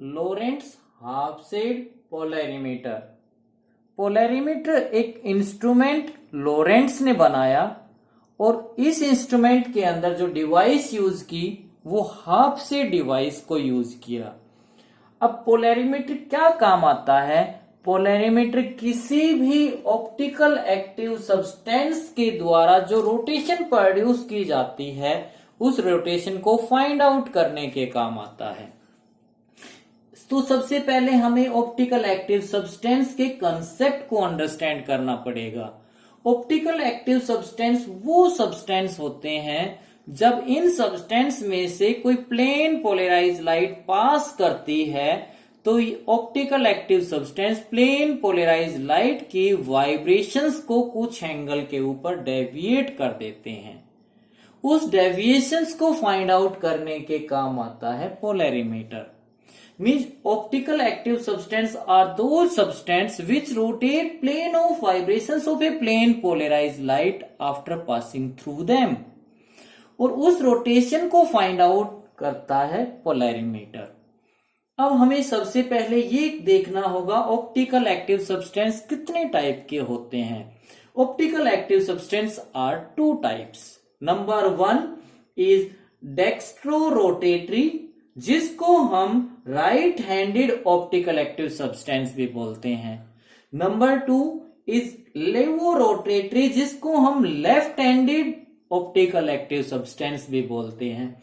लोरेंट्ज हाफसेड polarimeter. Polarimeter एक instrument लोरेंट्ज ने बनाया और इस इंस्ट्रूमेंट के अंदर जो डिवाइस यूज की वो हाफसेड डिवाइस को यूज किया। अब पोलैरिमीटर क्या काम आता है? पोलैरिमीटर किसी भी ऑप्टिकल एक्टिव सब्सटेंस के द्वारा जो रोटेशन प्रोड्यूस की जाती है उस रोटेशन को फाइंड आउट करने के काम आता है। तो सबसे पहले हमें ऑप्टिकल एक्टिव सब्सटेंस के कंसेप्ट को अंडरस्टैंड करना पड़ेगा। ऑप्टिकल एक्टिव सब्सटेंस वो सब्सटेंस होते हैं जब इन सब्सटेंस में से कोई प्लेन पोलराइज लाइट पास करती है तो optical active substance plane polarise light की वाइब्रेशंस को कुछ एंगल के ऊपर डेविएट कर देते हैं। उस डेविएशंस को फाइंड आउट करने के काम आता है polarimeter. Means optical active substance are those substance which rotate plane of vibrations of a plane polarized light after passing through them। और उस रोटेशन को फाइंड आउट करता है पोलैरिमीटर। अब हमें सबसे पहले ये देखना होगा ऑप्टिकल एक्टिव सब्सटेंस कितने टाइप के होते हैं। Optical active substance are two types. Number 1 is dextrorotatory, जिसको हम right handed optical active substance भी बोलते हैं। नंबर 2 इज लेवोरोटेटरी, जिसको हम left handed optical active substance भी बोलते हैं।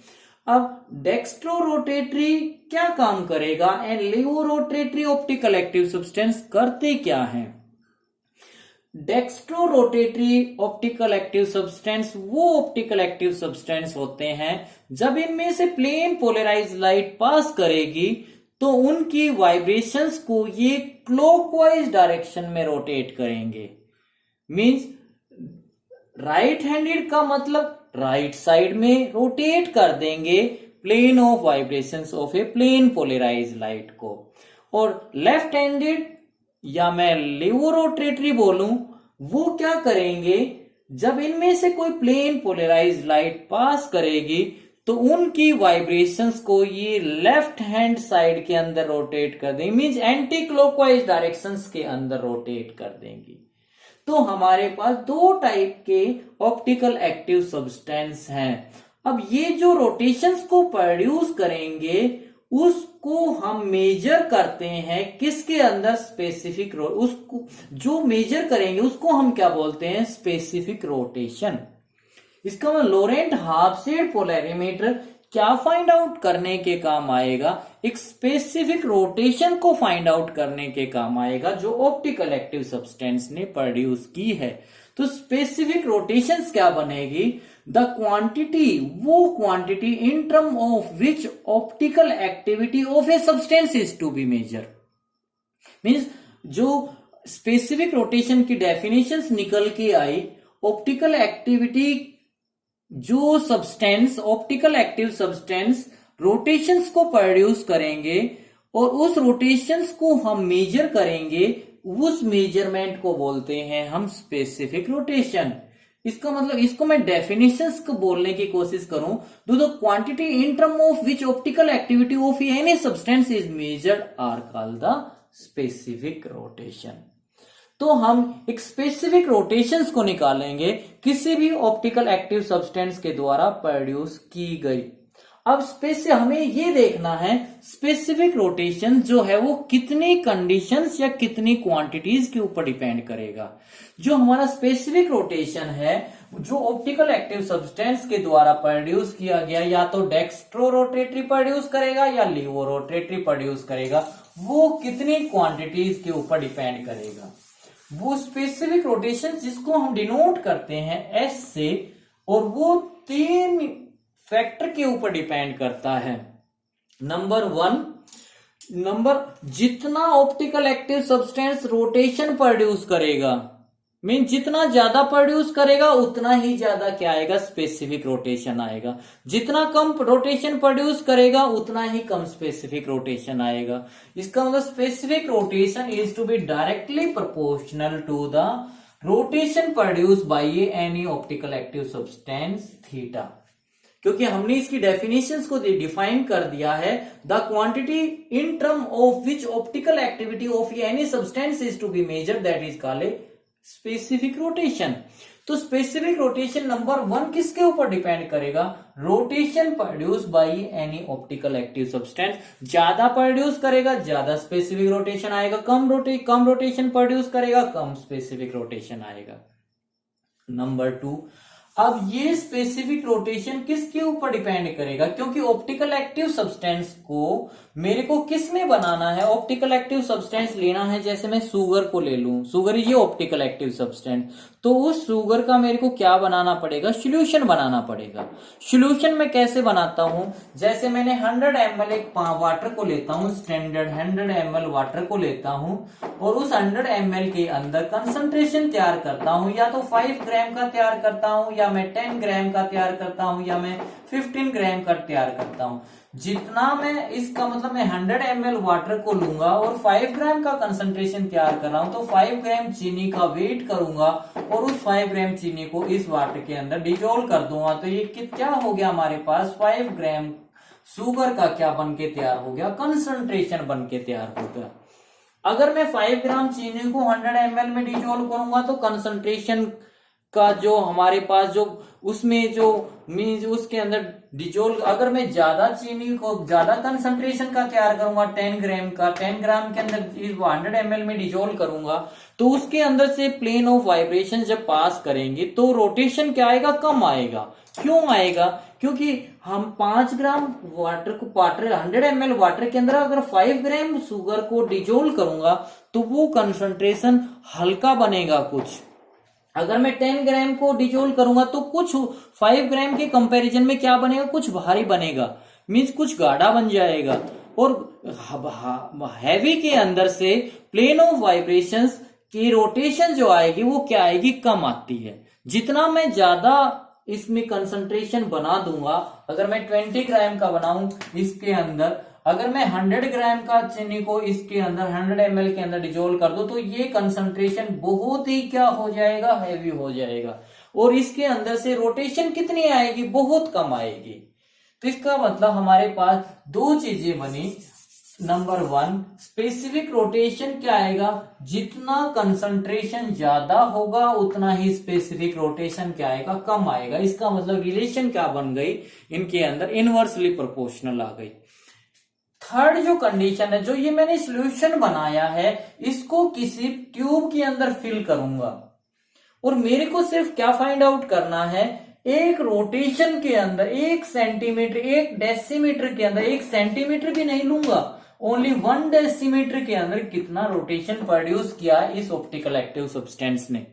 अब डेक्स्ट्रोरोटेटरी क्या काम करेगा and levorotatory optical active substance करते क्या हैं? डेक्स्ट्रोरोटेटरी ऑप्टिकल एक्टिव सब्सटेंस वो ऑप्टिकल एक्टिव सब्सटेंस होते हैं जब इनमें से प्लेन पोलराइज लाइट पास करेगी तो उनकी वाइब्रेशंस को ये क्लॉकवाइज डायरेक्शन में रोटेट करेंगे। मींस राइट हैंडेड का मतलब राइट साइड में रोटेट कर देंगे plane of vibrations of a plane polarise light को, और लेफ्ट हैंडेड या मैं लेवोरोटेटरी बोलूं वो क्या करेंगे जब इनमें से कोई प्लेन पोलराइज लाइट पास करेगी तो उनकी वाइब्रेशंस को ये लेफ्ट हैंड साइड के अंदर रोटेट कर देंगे। मींस एंटी क्लॉकवाइज डायरेक्शंस के अंदर रोटेट कर देंगी। तो हमारे पास दो टाइप के ऑप्टिकल एक्टिव सब्सटेंस हैं। अब ये जो रोटेशंस को प्रोड्यूस करेंगे उसको हम मेजर करते हैं किसके अंदर? स्पेसिफिक उसको जो मेजर करेंगे उसको हम क्या बोलते हैं? Specific rotation. इसका मतलब लोरेंट हाफसेड पोलैरिमीटर क्या फाइंड आउट करने के काम आएगा? एक स्पेसिफिक रोटेशन को फाइंड आउट करने के काम आएगा जो ऑप्टिकल एक्टिव सब्सटेंस ने प्रोड्यूस की है। तो स्पेसिफिक रोटेशंस क्या बनेगी? द क्वांटिटी, वो quantity in term of which optical activity of a substance is to be measure. Means जो स्पेसिफिक रोटेशन की डेफिनेशंस निकल के आई, ऑप्टिकल एक्टिविटी जो substance optical active substance rotations को प्रोड्यूस करेंगे और उस रोटेशंस को हम मेजर करेंगे, उस मेजरमेंट को बोलते हैं हम स्पेसिफिक रोटेशन। इसका मतलब इसको मैं डेफिनेशंस को बोलने की कोशिश करूं तो the quantity in term of which optical activity of any substance is measured are called the specific rotation. तो हम एक स्पेसिफिक रोटेशंस को निकालेंगे किसी भी ऑप्टिकल एक्टिव सब्सटेंस के द्वारा प्रोड्यूस की गई। अब हमें ये देखना है स्पेसिफिक रोटेशन जो है वो कितनी कंडीशंस या कितनी क्वांटिटीज के ऊपर डिपेंड करेगा। जो हमारा स्पेसिफिक रोटेशन है जो ऑप्टिकल एक्टिव सब्सटेंस के द्वारा प्रोड्यूस किया गया, या तो डेक्स्ट्रोरोटेटरी प्रोड्यूस करेगा या लेवोरोटेटरी प्रोड्यूस करेगा, वो कितनी क्वांटिटीज के ऊपर डिपेंड करेगा। वो स्पेसिफिक रोटेशन जिसको हम डिनोट करते हैं एस से, और वो 3 फैक्टर के ऊपर डिपेंड करता है। नंबर 1, जितना optical active substance rotation produce करेगा, मीन जितना ज्यादा प्रोड्यूस करेगा उतना ही ज्यादा क्या आएगा? स्पेसिफिक रोटेशन आएगा। जितना कम रोटेशन प्रोड्यूस करेगा उतना ही कम स्पेसिफिक रोटेशन आएगा। इसका मतलब specific rotation is to be directly proportional to the rotation produce by any optical active substance theta. क्योंकि हमने इसकी डेफिनेशंस को डिफाइन कर दिया है। The quantity in term of which optical activity of any substance is to be measured, that is called a specific rotation. तो specific rotation number 1 किसके ऊपर डिपेंड करेगा? Rotation produce by any optical active substance. ज्यादा produce करेगा ज्यादा specific rotation आएगा, कम rotation produce करेगा कम specific rotation आएगा। नंबर 2, अब ये स्पेसिफिक रोटेशन किसके ऊपर डिपेंड करेगा? क्योंकि ऑप्टिकल एक्टिव सब्सटेंस को मेरे को किस में बनाना है? ऑप्टिकल एक्टिव सब्सटेंस लेना है, जैसे मैं शुगर को ले लूं, शुगर ये ऑप्टिकल एक्टिव सब्सटेंस, तो उस शुगर का मेरे को क्या बनाना पड़ेगा? सॉल्यूशन बनाना पड़ेगा। सॉल्यूशन में कैसे बनाता हूं? जैसे मैंने 100 ml एक वाटर को लेता हूं, स्टैंडर्ड 100 ml वाटर को लेता हूं और उस 100 ml के अंदर कंसंट्रेशन तैयार करता हूं, या तो 5 ग्राम का तैयार करता हूं, या मैं 10 ग्राम का तैयार करता हूं, या मैं 15 ग्राम का तैयार करता हूं। जितना मैं इसका मतलब मैं 100 ml वाटर को लूंगा और 5 ग्राम का कंसंट्रेशन तैयार कर रहा हूं, तो 5 ग्राम चीनी का वेट करूंगा और उस 5 ग्राम चीनी को इस वाटर के अंदर डिजोल्व कर दूंगा। तो ये क्या हो गया हमारे पास? 5 ग्राम शुगर का क्या बन के तैयार हो गया? कंसंट्रेशन बन के तैयार हो गया। अगर मैं 5 ग्राम चीनी को 100 ml में डिजोल्व करूंगा तो कंसंट्रेशन का जो हमारे पास जो उसमें जो मीन्स उसके अंदर डिजोल्व, अगर मैं ज्यादा चीनी को ज्यादा कंसंट्रेशन का तैयार करूंगा 10 ग्राम का, 10 ग्राम के अंदर 100 ml में डिजोल्व करूंगा, तो उसके अंदर से प्लेन ऑफ वाइब्रेशन जब पास करेंगे तो रोटेशन क्या आएगा? कम आएगा। क्यों आएगा? क्योंकि हम 5 ग्राम वाटर 100 ml वाटर के अंदर अगर 5 ग्राम शुगर को डिजोल्व करूंगा तो वो कंसंट्रेशन हल्का बनेगा कुछ। अगर मैं 10 ग्राम को डिजोल्व करूंगा तो कुछ 5 ग्राम के कंपैरिजन में क्या बनेगा? कुछ भारी बनेगा, मीन्स कुछ गाढ़ा बन जाएगा। और हैवी के अंदर से प्लेन ऑफ वाइब्रेशंस की रोटेशन जो आएगी वो क्या आएगी? कम आती है। जितना मैं ज्यादा इसमें कंसंट्रेशन बना दूंगा, अगर मैं 20 ग्राम का बनाऊं इसके अंदर, अगर मैं 100 ग्राम का चीनी को इसके अंदर 100 ml के अंदर डिजोल्व कर दूं तो ये कंसंट्रेशन बहुत ही क्या हो जाएगा? हैवी हो जाएगा। और इसके अंदर से रोटेशन कितनी आएगी? बहुत कम आएगी। तो इसका मतलब हमारे पास 2 चीजें बनी। नंबर 1, स्पेसिफिक रोटेशन क्या आएगा? जितना कंसंट्रेशन ज्यादा होगा उतना ही स्पेसिफिक रोटेशन क्या आएगा? कम आएगा। इसका मतलब रिलेशन क्या बन गई? इनके अंदर इनवर्सली प्रोपोर्शनल आ गई। थर्ड जो कंडीशन है, जो ये मैंने सॉल्यूशन बनाया है इसको किसी ट्यूब के अंदर फिल करूंगा और मेरे को सिर्फ क्या फाइंड आउट करना है? एक रोटेशन के अंदर 1 सेंटीमीटर 1 डेसीमीटर के अंदर 1 सेंटीमीटर भी नहीं लूंगा, ओनली 1 डेसीमीटर के अंदर कितना रोटेशन प्रोड्यूस किया इस ऑप्टिकल एक्टिव सब्सटेंस ने।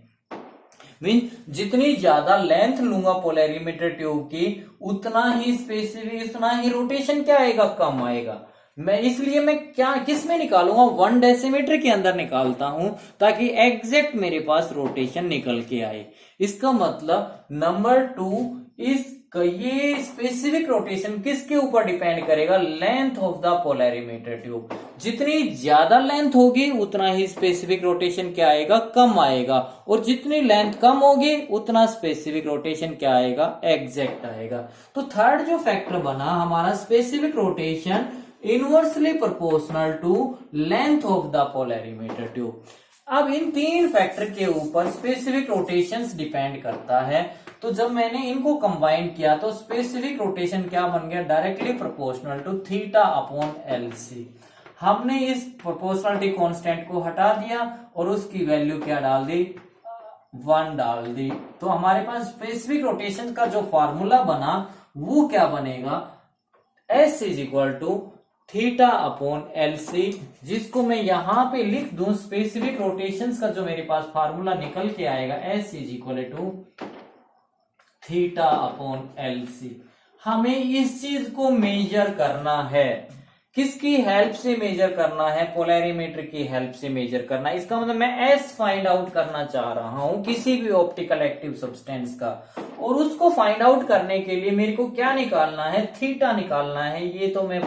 मीन जितनी ज्यादा लेंथ लूंगा पोलैरिमीटर ट्यूब की उतना ही स्पेसिफिक उतना ही रोटेशन क्या आएगा? कम आएगा। इसलिए मैं क्या किस में निकालूंगा? 1 डेसीमीटर के अंदर निकालता हूं ताकि एग्जैक्ट मेरे पास रोटेशन निकल के आए। इसका मतलब नंबर 2, ये स्पेसिफिक रोटेशन किसके ऊपर डिपेंड करेगा? Length of the polarimeter tube. जितनी ज्यादा लेंथ होगी उतना ही स्पेसिफिक रोटेशन क्या आएगा? कम आएगा। और जितनी लेंथ कम होगी उतना स्पेसिफिक रोटेशन क्या आएगा? एग्जैक्ट आएगा। तो थर्ड जो फैक्टर बना हमारा, specific rotation inversely proportional to length of the polarimeter tube. अब इन 3 फैक्टर के ऊपर स्पेसिफिक रोटेशंस डिपेंड करता है। तो जब मैंने इनको कंबाइन किया तो स्पेसिफिक रोटेशन क्या बन गया? Directly proportional to theta upon LC. हमने इस प्रोपोर्शनलिटी कांस्टेंट को हटा दिया और उसकी वैल्यू क्या डाल दी? 1 डाल दी। तो हमारे पास स्पेसिफिक रोटेशन का जो फॉर्मूला बना वो क्या बनेगा? S is equal to theta upon LC, जिसको मैं यहां पे लिख दूं। स्पेसिफिक रोटेशंस का जो मेरे पास फार्मूला निकल के आएगा S is equal to theta upon LC. हमें इस चीज को मेजर करना है। किसकी हेल्प से मेजर करना है? पोलैरिमीटर की हेल्प से मेजर करना है। इसका मतलब मैं S फाइंड आउट करना चाह रहा हूं किसी भी ऑप्टिकल एक्टिव सब्सटेंस का, और उसको फाइंड आउट करने के लिए मेरे को क्या निकालना है? थीटा निकालना है। ये तो मैं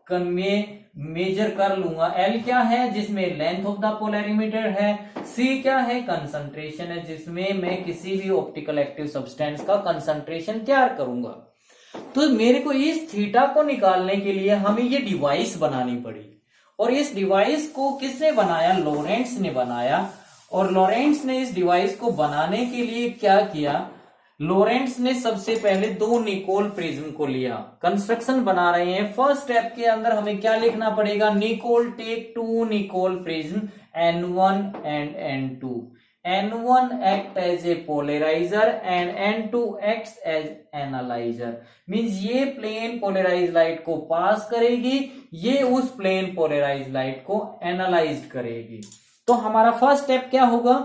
मेजर कर लूंगा। L क्या है? जिसमें लेंथ ऑफ द पोलैरिमीटर है। C क्या है? कंसंट्रेशन है, जिसमें मैं किसी भी ऑप्टिकल एक्टिव सब्सटेंस का कंसंट्रेशन तैयार करूंगा। तो मेरे को इस थीटा को निकालने के लिए हमें ये डिवाइस बनानी पड़ी, और इस डिवाइस को किसने बनाया? लॉरेंट्ज ने बनाया। और लॉरेंट्ज ने इस डिवाइस को बनाने के लिए क्या किया? लॉरेंट्ज ने सबसे पहले 2 निकोल प्रिज्म को लिया। कंस्ट्रक्शन बना रहे हैं, फर्स्ट स्टेप के अंदर हमें क्या लिखना पड़ेगा? Nicol take 2 Nicol prism N1 and N2. N1 act as a polarizer and N2 acts as analyzer. Means ये प्लेन पोलराइज लाइट को पास करेगी, ये उस प्लेन पोलराइज लाइट को एनालाइज करेगी। तो हमारा फर्स्ट स्टेप क्या होगा?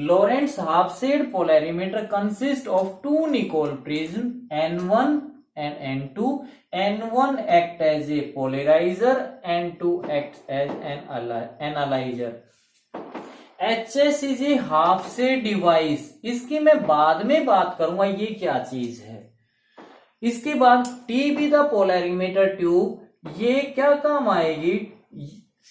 Lorentz half-shade polarimeter consists of 2 Nicol prism N1 and N2. N1 act as a polarizer, N2 acts as an analyzer. HS is a half-shade device. इसकी मैं बाद में बात करूंगा ये क्या चीज है। इसके बाद TB द पोलैरिमीटर ट्यूब, ये क्या काम आएगी?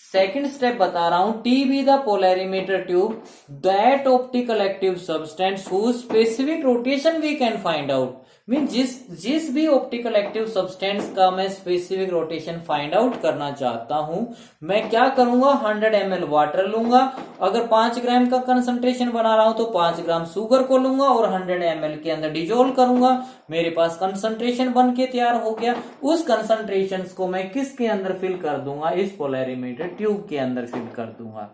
सेकेंड स्टेप बता रहा हूं। TB the polarimeter tube, that optical active substance whose specific rotation we can find out. Mean जिस भी ऑप्टिकल एक्टिव सब्सटेंस का मैं स्पेसिफिक रोटेशन फाइंड आउट करना चाहता हूं, मैं क्या करूंगा? 100 ml वाटर लूंगा। अगर 5 ग्राम का कंसंट्रेशन बना रहा हूं तो 5 ग्राम शुगर को लूंगा और 100 ml के अंदर डिजोल्व करूंगा। मेरे पास कंसंट्रेशन बन के तैयार हो गया। उस कंसंट्रेशन को मैं किसके अंदर फिल कर दूंगा? इस पोलैरिमीटर ट्यूब के अंदर फिल कर दूंगा।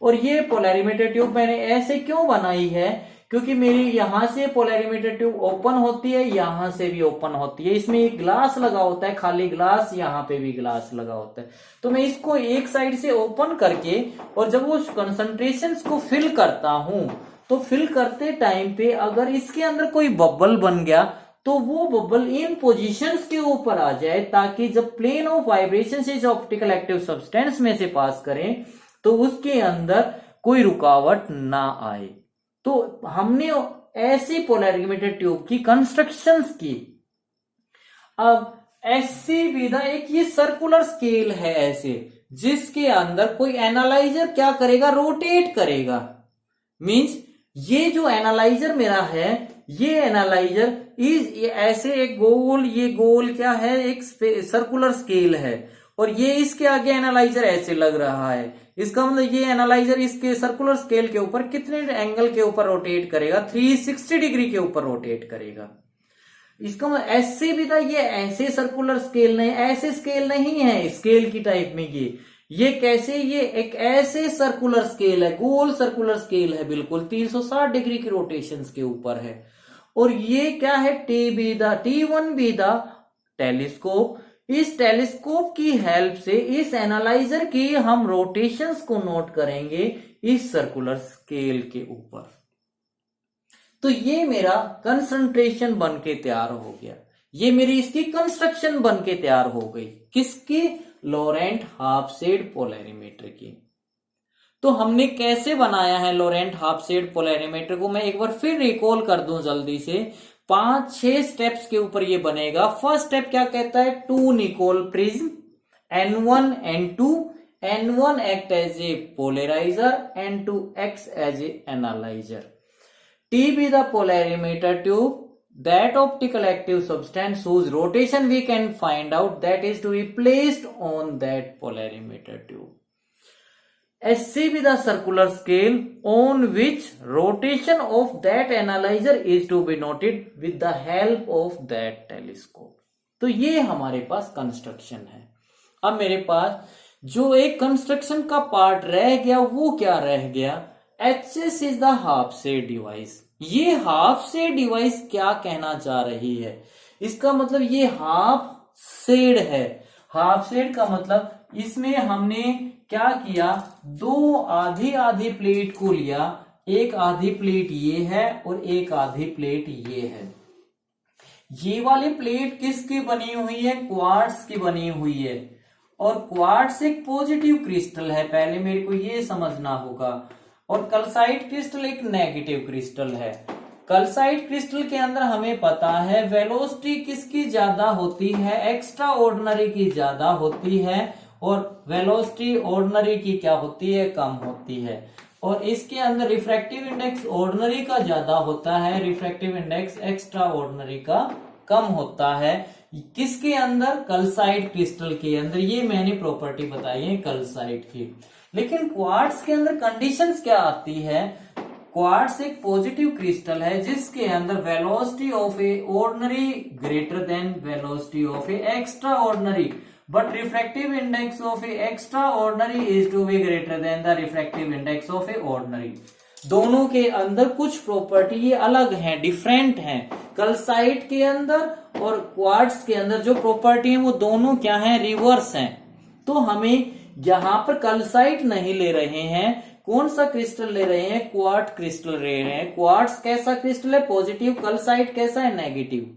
और ये पोलैरिमीटर ट्यूब मैंने ऐसे क्यों बनाई है? क्योंकि मेरी यहां से पोलैरिमीटर ट्यूब ओपन होती है, यहां से भी ओपन होती है। इसमें एक ग्लास लगा होता है, खाली ग्लास, यहां पे भी ग्लास लगा होता है। तो मैं इसको एक साइड से ओपन करके और जब वो कंसंट्रेशंस को फिल करता हूं, तो फिल करते टाइम पे अगर इसके अंदर कोई बबल बन गया तो वो बबल इन पोजीशंस के ऊपर आ जाए, ताकि जब प्लेन ऑफ वाइब्रेशन से जो ऑप्टिकल एक्टिव सब्सटेंस में से पास करें तो उसके अंदर कोई रुकावट ना आए। तो हमने ऐसी पोलैरिमीटर ट्यूब की कंस्ट्रक्शंस की। अब ऐसी विधा एक ये सर्कुलर स्केल है ऐसे, जिसके अंदर कोई एनालाइजर क्या करेगा? रोटेट करेगा। मींस ये जो एनालाइजर मेरा है, ये एनालाइजर इज ऐसे एक गोल, ये गोल क्या है? एक सर्कुलर स्केल है, और ये इसके आगे एनालाइजर ऐसे लग रहा है। इसका मतलब ये एनालाइजर इसके सर्कुलर स्केल के ऊपर कितने एंगल के ऊपर रोटेट करेगा? 360 डिग्री के ऊपर रोटेट करेगा। इसका मतलब ऐसे भी था, ये ऐसे सर्कुलर स्केल नहीं, ऐसे स्केल नहीं है स्केल की टाइप में। ये कैसे? ये एक ऐसे सर्कुलर स्केल है, गोल सर्कुलर स्केल है, बिल्कुल 360 डिग्री की रोटेशन के ऊपर है। और ये क्या है? T1 be the telescope. इस टेलीस्कोप की हेल्प से इस एनालाइजर की हम रोटेशंस को नोट करेंगे इस सर्कुलर स्केल के ऊपर। तो ये मेरा कंसंट्रेशन बन के तैयार हो गया। ये मेरी इसकी कंस्ट्रक्शन बन के तैयार हो गई। किसकी? लॉरेंट हाफ शेड पोलैरिमीटर की। तो हमने कैसे बनाया है लॉरेंट हाफ शेड पोलैरिमीटर को? मैं एक बार फिर रिकॉल कर दूं जल्दी से। 5-6 स्टेप्स के ऊपर ये बनेगा। फर्स्ट स्टेप क्या कहता है? 2 Nicol prism N1 N2, N1 act as a polarizer, N2 acts as a analyzer. TB the polarimeter tube, that optical active substance whose rotation we can find out, that is to be placed on that polarimeter tube. SC be the circular scale on which rotation of that analyzer is to be noted with the help of that telescope. तो ये हमारे पास construction है। अब मेरे पास जो एक construction का part रह गया, वो क्या रह गया? HS is the half shade device. ये हाफ शेड डिवाइस क्या कहना चाह रही है? इसका मतलब ये हाफ शेड है। हाफ शेड का मतलब इसमें हमने क्या किया? 2 आधी आधी प्लेट को लिया। एक आधी प्लेट ये है और एक आधी प्लेट ये है। ये वाली प्लेट किसकी बनी हुई है? क्वार्ट्ज की बनी हुई है। और क्वार्ट्ज एक पॉजिटिव क्रिस्टल है, पहले मेरे को ये समझना होगा। और कैल्साइट क्रिस्टल एक नेगेटिव क्रिस्टल है। कैल्साइट क्रिस्टल के अंदर हमें पता है वेलोसिटी किसकी ज्यादा होती है? एक्स्ट्रा ऑर्डिनरी की ज्यादा होती है, और वेलोसिटी ऑर्डिनरी की क्या होती है? कम होती है। और इसके अंदर रिफ्रैक्टिव इंडेक्स ऑर्डिनरी का ज्यादा होता है, रिफ्रैक्टिव इंडेक्स एक्स्ट्रा ऑर्डिनरी का कम होता है किसके अंदर, कैल्साइट क्रिस्टल के अंदर। ये मैंने प्रॉपर्टी बताई है कैल्साइट की। लेकिन क्वार्ट्ज के अंदर कंडीशंस क्या आती है, क्वार्ट्ज एक पॉजिटिव क्रिस्टल है जिसके अंदर velocity of a ordinary greater than velocity of a extraordinary, but refractive index of a extraordinary is to be greater than the refractive index of a ordinary. दोनों के अंदर कुछ property ये अलग हैं, डिफरेंट हैं। Calcite के अंदर और क्वार्ट्ज के अंदर जो प्रॉपर्टी है वो दोनों क्या है, रिवर्स हैं। तो हमें यहां पर कैल्साइट नहीं ले रहे हैं, कौन सा क्रिस्टल ले रहे हैं, क्वार्ट्ज क्रिस्टल ले रहे हैं। क्वार्ट्ज कैसा क्रिस्टल है, पॉजिटिव, कैल्साइट कैसा है, नेगेटिव।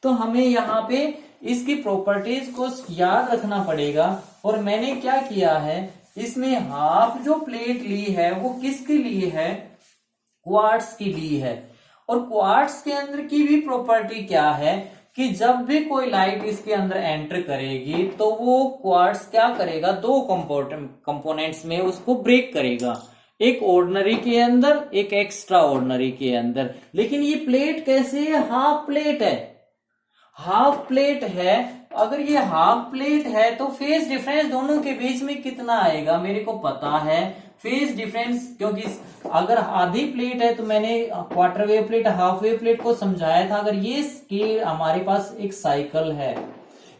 तो हमें यहाँ पे इसकी प्रॉपर्टीज को याद रखना पड़ेगा। और मैंने क्या किया है, इसमें हाफ जो प्लेट ली है वो किसके लिए है, क्वार्ट्ज की ली है। और क्वार्ट्ज के अंदर की भी प्रॉपर्टी क्या है कि जब भी कोई लाइट इसके अंदर एंटर करेगी तो वो क्वार्ट्ज क्या करेगा, दो कंपोनेंट्स में उसको ब्रेक करेगा, एक ऑर्डिनरी के अंदर, एक एक्स्ट्रा ऑर्डिनरी के अंदर। लेकिन ये प्लेट कैसे है, हाफ प्लेट है, हाफ प्लेट है। अगर ये हाफ प्लेट है तो फेज डिफरेंस दोनों के बीच में कितना आएगा, मेरे को पता है फेज डिफरेंस, क्योंकि अगर आधी प्लेट है तो मैंने quarter wave plate, half wave plate को समझाया था। अगर ये स्केल हमारे पास एक साइकिल है,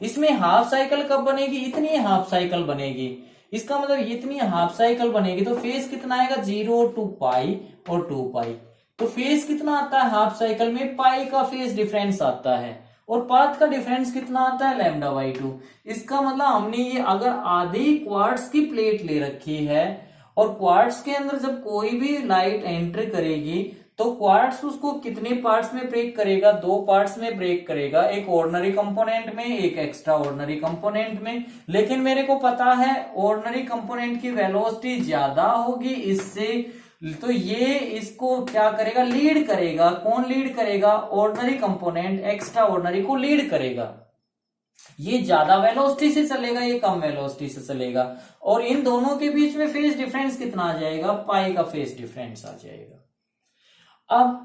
इसमें हाफ साइकिल कब बनेगी, इतनी हाफ साइकिल बनेगी। इसका मतलब इतनी हाफ साइकिल बनेगी तो फेज कितना आएगा, 0 to पाई और 2 पाई। तो फेज कितना आता है हाफ साइकिल में, पाई का फेज डिफरेंस आता है और पाथ का डिफरेंस कितना आता है, λ/2। इसका मतलब हमने ये अगर आधी क्वार्ट्ज की प्लेट ले रखी है और क्वार्ट्ज के अंदर जब कोई भी लाइट एंटर करेगी तो क्वार्ट्ज उसको कितने पार्ट्स में ब्रेक करेगा, दो पार्ट्स में ब्रेक करेगा, एक ऑर्डिनरी कंपोनेंट में, एक एक्स्ट्रा ऑर्डिनरी कंपोनेंट में। लेकिन मेरे को पता है ऑर्डिनरी कंपोनेंट की वेलोसिटी ज्यादा होगी इससे, तो ये इसको क्या करेगा, लीड करेगा। कौन लीड करेगा, ऑर्डिनरी कंपोनेंट एक्स्ट्रा ऑर्डिनरी को लीड करेगा। ये ज्यादा वेलोसिटी से चलेगा, ये कम वेलोसिटी से चलेगा। और इन दोनों के बीच में फेज डिफरेंस कितना आ जाएगा, पाई का फेज डिफरेंस आ जाएगा। अब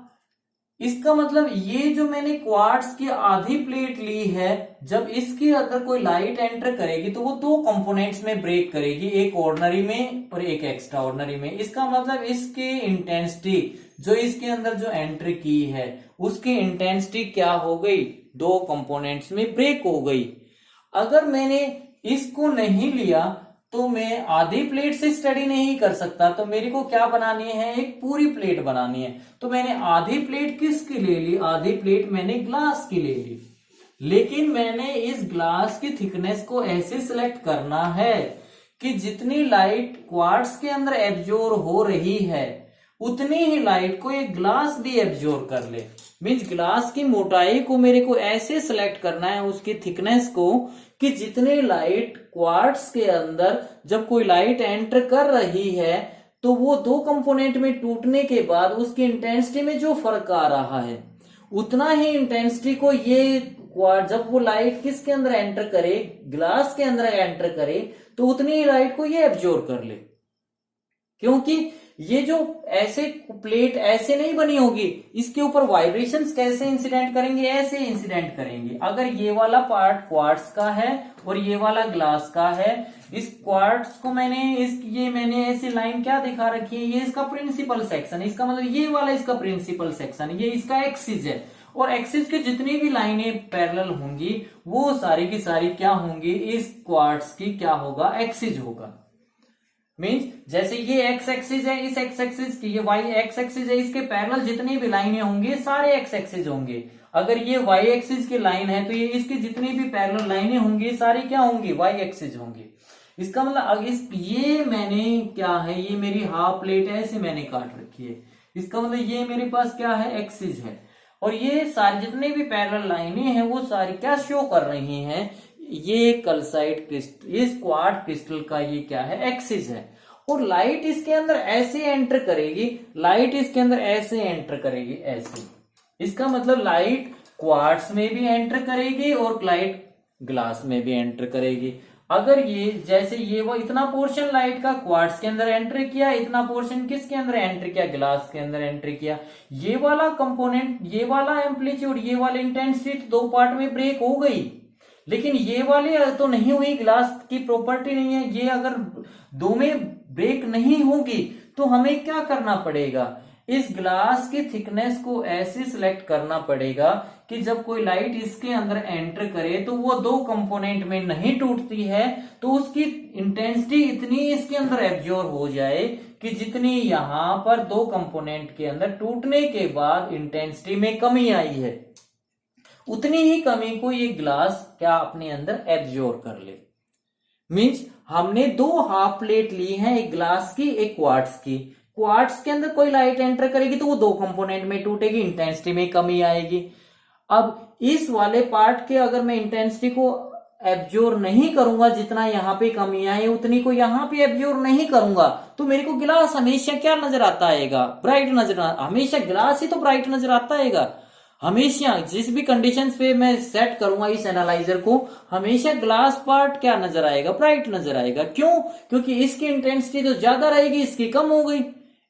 इसका मतलब ये जो मैंने क्वार्ट्ज की आधी प्लेट ली है, जब इसके अंदर कोई लाइट एंटर करेगी तो वो दो कंपोनेंट्स में ब्रेक करेगी, एक ऑर्डिनरी में और एक एक्स्ट्रा ऑर्डिनरी में। इसका मतलब इसकी इंटेंसिटी जो इसके अंदर जो एंटर की है उसकी इंटेंसिटी क्या हो गई, दो कंपोनेंट्स में ब्रेक हो गई। अगर मैंने इसको नहीं लिया तो मैं आधी प्लेट से स्टडी नहीं कर सकता, तो मेरे को क्या बनानी है, एक पूरी प्लेट बनानी है। तो मैंने आधी प्लेट किसकी ले ली, आधी प्लेट मैंने ग्लास की ले ली। लेकिन मैंने इस ग्लास की थिकनेस को ऐसे सिलेक्ट करना है कि जितनी लाइट क्वार्ट्ज के अंदर एब्जॉर्ब हो रही है उतनी ही लाइट को एक ग्लास भी एब्जॉर्ब कर ले। मींस ग्लास की मोटाई को मेरे को ऐसे सिलेक्ट करना है, उसकी थिकनेस को, कि जितने लाइट क्वार्ट्ज के अंदर जब कोई लाइट एंटर कर रही है तो वो दो कंपोनेंट में टूटने के बाद उसकी इंटेंसिटी में जो फर्क आ रहा है उतना ही इंटेंसिटी को ये जब वो लाइट किसके अंदर एंटर करे, ग्लास के अंदर एंटर करे, तो उतनी ही लाइट को ये एब्जॉर्ब कर ले। क्योंकि ये जो ऐसे प्लेट ऐसे नहीं बनी होगी, इसके ऊपर वाइब्रेशंस कैसे इंसिडेंट करेंगे, ऐसे इंसिडेंट करेंगे। अगर ये वाला पार्ट क्वार्ट्ज का है और ये वाला ग्लास का है, इस क्वार्ट्ज को मैंने ऐसी लाइन क्या दिखा रखी है, ये इसका प्रिंसिपल सेक्शन, इसका मतलब ये वाला इसका प्रिंसिपल सेक्शन, ये इसका एक्सिस है। और एक्सिस की जितनी भी लाइनें पैरेलल होंगी वो सारी की सारी क्या होंगी, इस क्वार्ट्ज की क्या होगा, एक्सिस होगा। मींस जैसे ये एक्स एक्सिस है, इस एक्स एक्सिस की, ये वाई एक्स एक्सिस है, इसके पैरेलल जितनी भी लाइनें होंगी सारे एक्स एक्सिस होंगे। अगर ये वाई एक्सिस की लाइन है तो ये इसकी जितनी भी पैरेलल लाइनें होंगी सारी क्या होंगी, वाई एक्सिस होंगी। इसका मतलब ये मैंने क्या है, ये मेरी हाफ प्लेट है, इसे मैंने काट रखी है। इसका मतलब ये मेरे पास क्या है, एक्सिस है। और ये सारी जितने भी पैरेलल लाइनें हैं वो सारी क्या शो कर रही हैं, ये कैल्साइट क्रिस्टल, इस क्वार्ट्ज क्रिस्टल का ये क्या है, एक्सिस है। और लाइट इसके अंदर ऐसे एंटर करेगी, लाइट इसके अंदर ऐसे एंटर करेगी, ऐसे। इसका मतलब लाइट क्वार्ट्ज में भी एंटर करेगी और लाइट ग्लास में भी एंटर करेगी। अगर ये जैसे ये वो इतना पोर्शन लाइट का क्वार्ट्ज के अंदर एंटर किया, इतना पोर्शन किसके अंदर एंटर किया, ग्लास के अंदर एंटर किया, ये वाला कंपोनेंट, ये वाला एम्पलीट्यूड, ये वाली इंटेंसिटी दो पार्ट में ब्रेक हो गई, लेकिन ये वाली तो नहीं हुई, ग्लास की प्रॉपर्टी नहीं है, ये अगर दो में ब्रेक नहीं होगी तो हमें क्या करना पड़ेगा, इस ग्लास की थिकनेस को ऐसे सिलेक्ट करना पड़ेगा कि जब कोई लाइट इसके अंदर एंटर करे तो वो दो कंपोनेंट में नहीं टूटती है, तो उसकी इंटेंसिटी इतनी इसके अंदर एब्जॉर्ब हो जाए कि जितनी यहां पर दो कंपोनेंट के अंदर टूटने के बाद इंटेंसिटी में कमी आई है, उतनी ही कमी को ये ग्लास क्या अपने अंदर एब्जॉर्ब कर ले। मींस हमने दो हाफ प्लेट ली है, एक ग्लास की एक क्वार्ट्ज की, क्वार्ट्ज के अंदर कोई लाइट एंटर करेगी तो वो दो कंपोनेंट में टूटेगी, इंटेंसिटी में कमी आएगी। अब इस वाले पार्ट के अगर मैं इंटेंसिटी को एब्जॉर्ब नहीं करूंगा, जितना यहाँ पे कमी आई उतनी को यहाँ पे एब्जॉर्ब नहीं करूंगा, तो मेरे को गिलास हमेशा क्या नजर आता आएगा, ब्राइट नजर, हमेशा गिलास ही तो ब्राइट नजर आता आएगा। हमेशा जिस भी कंडीशंस पे मैं सेट करूंगा इस एनालाइजर को, हमेशा ग्लास पार्ट क्या नजर आएगा, ब्राइट नजर आएगा। क्यों? क्योंकि इसकी इंटेंसिटी तो ज्यादा रहेगी, इसकी कम हो गई।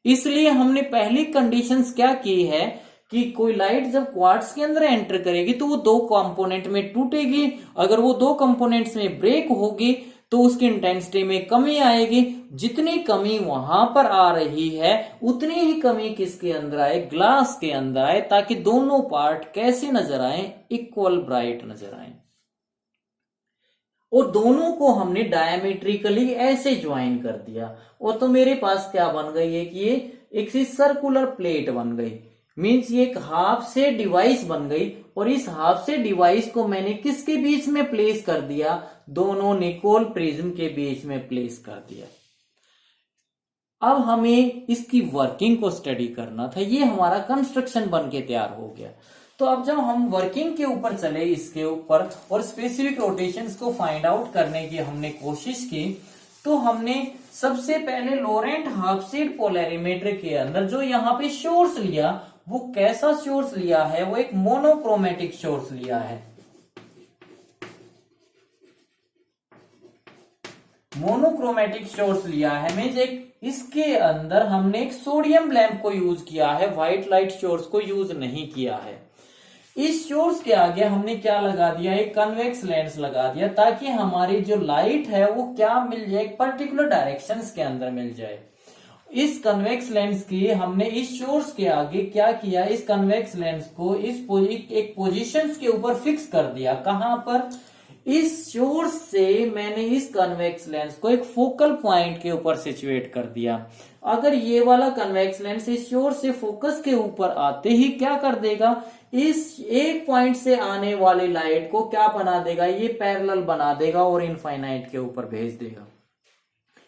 इसलिए हमने पहली कंडीशंस क्या की है कि कोई लाइट जब क्वार्ट्ज के अंदर एंटर करेगी तो वो दो कंपोनेंट में टूटेगी, अगर वो दो कंपोनेंट्स में ब्रेक होगी तो उसकी इंटेंसिटी में कमी आएगी, जितनी कमी वहां पर आ रही है उतनी ही कमी किसके अंदर आए, ग्लास के अंदर आए, ताकि दोनों पार्ट कैसे नजर आए, इक्वल ब्राइट नजर आए। और दोनों को हमने डायमेट्रिकली ऐसे ज्वाइन कर दिया, और तो मेरे पास क्या बन गई है कि ये एक सी सर्कुलर प्लेट बन गई। मींस ये एक हाफ से डिवाइस बन गई, और इस हाफ से डिवाइस को मैंने किसके बीच में प्लेस कर दिया, दोनों निकोल प्रिज्म के बीच में प्लेस कर दिया। अब हमें इसकी वर्किंग को स्टडी करना था, ये हमारा कंस्ट्रक्शन बन के तैयार हो गया। तो अब जब हम वर्किंग के ऊपर चले इसके ऊपर और स्पेसिफिक रोटेशंस को फाइंड आउट करने की हमने कोशिश की, तो हमने सबसे पहले लोरेंट हाफसेड पोलैरिमीटर के अंदर जो यहाँ पे सोर्स लिया, वो कैसा सोर्स लिया है, वो एक मोनोक्रोमेटिक सोर्स लिया है। मोनोक्रोमेटिक सोर्स लिया है मींस एक इसके अंदर हमने एक सोडियम लैंप को यूज किया है, व्हाइट लाइट सोर्स को यूज नहीं किया है। इस सोर्स के आगे हमने क्या लगा दिया, एक कन्वेक्स लेंस लगा दिया, ताकि हमारी जो लाइट है वो क्या मिल जाए, एक पर्टिकुलर डायरेक्शंस के अंदर मिल जाए। इस कन्वेक्स लेंस की हमने इस सोर्स के आगे क्या किया, इस कन्वेक्स लेंस को एक पोजीशंस के ऊपर फिक्स कर दिया। कहां पर, इस सोर्स से मैंने इस कन्वेक्स लेंस को एक फोकल पॉइंट के ऊपर सिचुएट कर दिया। अगर ये वाला कन्वेक्स लेंस इस सोर्स से फोकस के ऊपर आते ही क्या कर देगा, इस एक पॉइंट से आने वाली लाइट को क्या बना देगा, ये पैरेलल बना देगा और इनफाइनाइट के ऊपर भेज देगा।